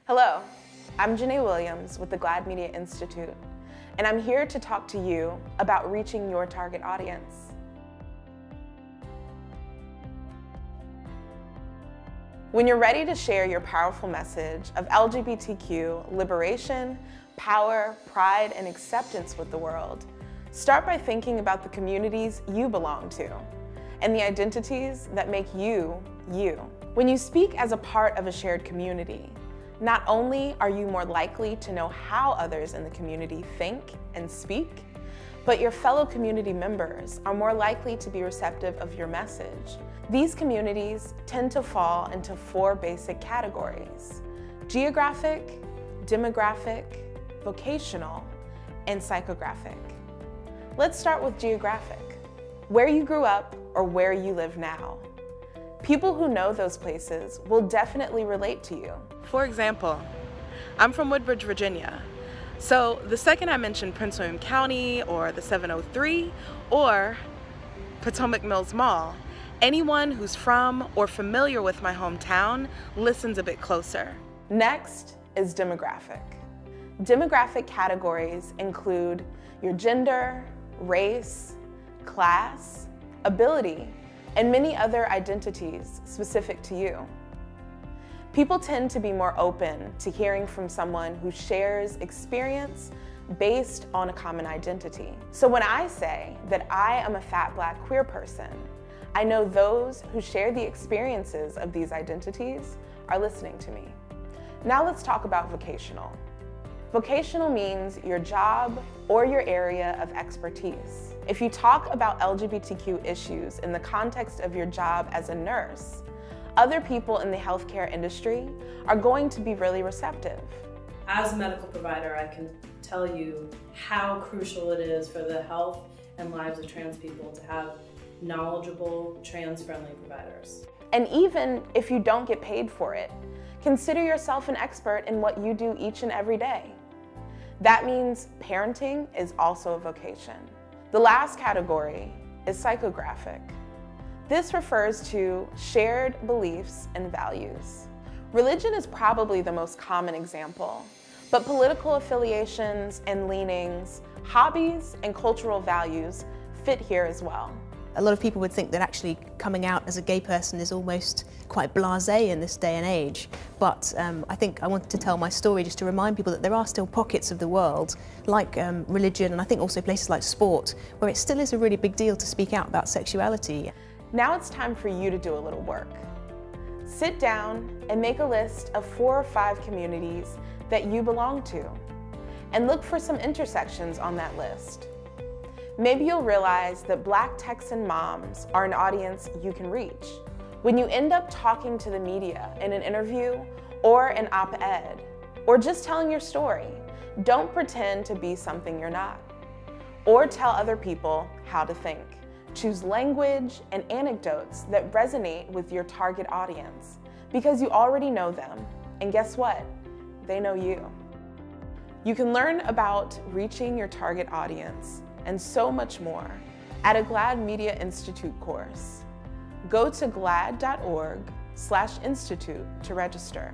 Hello, I'm Janae Williams with the GLAAD Media Institute, and I'm here to talk to you about reaching your target audience. When you're ready to share your powerful message of LGBTQ liberation, power, pride, and acceptance with the world, start by thinking about the communities you belong to and the identities that make you, you. When you speak as a part of a shared community, not only are you more likely to know how others in the community think and speak, but your fellow community members are more likely to be receptive of your message. These communities tend to fall into 4 basic categories: geographic, demographic, vocational, and psychographic. Let's start with geographic. Where you grew up or where you live now. People who know those places will definitely relate to you. For example, I'm from Woodbridge, Virginia. So the second I mention Prince William County or the 703 or Potomac Mills Mall, anyone who's from or familiar with my hometown listens a bit closer. Next is demographic. Demographic categories include your gender, race, class, ability, and many other identities specific to you. People tend to be more open to hearing from someone who shares experience based on a common identity. So when I say that I am a fat Black queer person, I know those who share the experiences of these identities are listening to me. Now let's talk about vocational. Vocational means your job or your area of expertise. If you talk about LGBTQ issues in the context of your job as a nurse, other people in the healthcare industry are going to be really receptive. As a medical provider, I can tell you how crucial it is for the health and lives of trans people to have knowledgeable, trans-friendly providers. And even if you don't get paid for it, consider yourself an expert in what you do each and every day. That means parenting is also a vocation. The last category is psychographic. This refers to shared beliefs and values. Religion is probably the most common example, but political affiliations and leanings, hobbies, and cultural values fit here as well. A lot of people would think that actually coming out as a gay person is almost quite blasé in this day and age. But I think I wanted to tell my story just to remind people that there are still pockets of the world, like religion, and I think also places like sport, where it still is a really big deal to speak out about sexuality. Now it's time for you to do a little work. Sit down and make a list of 4 or 5 communities that you belong to, and look for some intersections on that list. Maybe you'll realize that Black Texan moms are an audience you can reach. When you end up talking to the media in an interview or an op-ed, or just telling your story, don't pretend to be something you're not, or tell other people how to think. Choose language and anecdotes that resonate with your target audience, because you already know them, and guess what? They know you. You can learn about reaching your target audience and so much more at a GLAAD Media Institute course. Go to glaad.org/institute to register.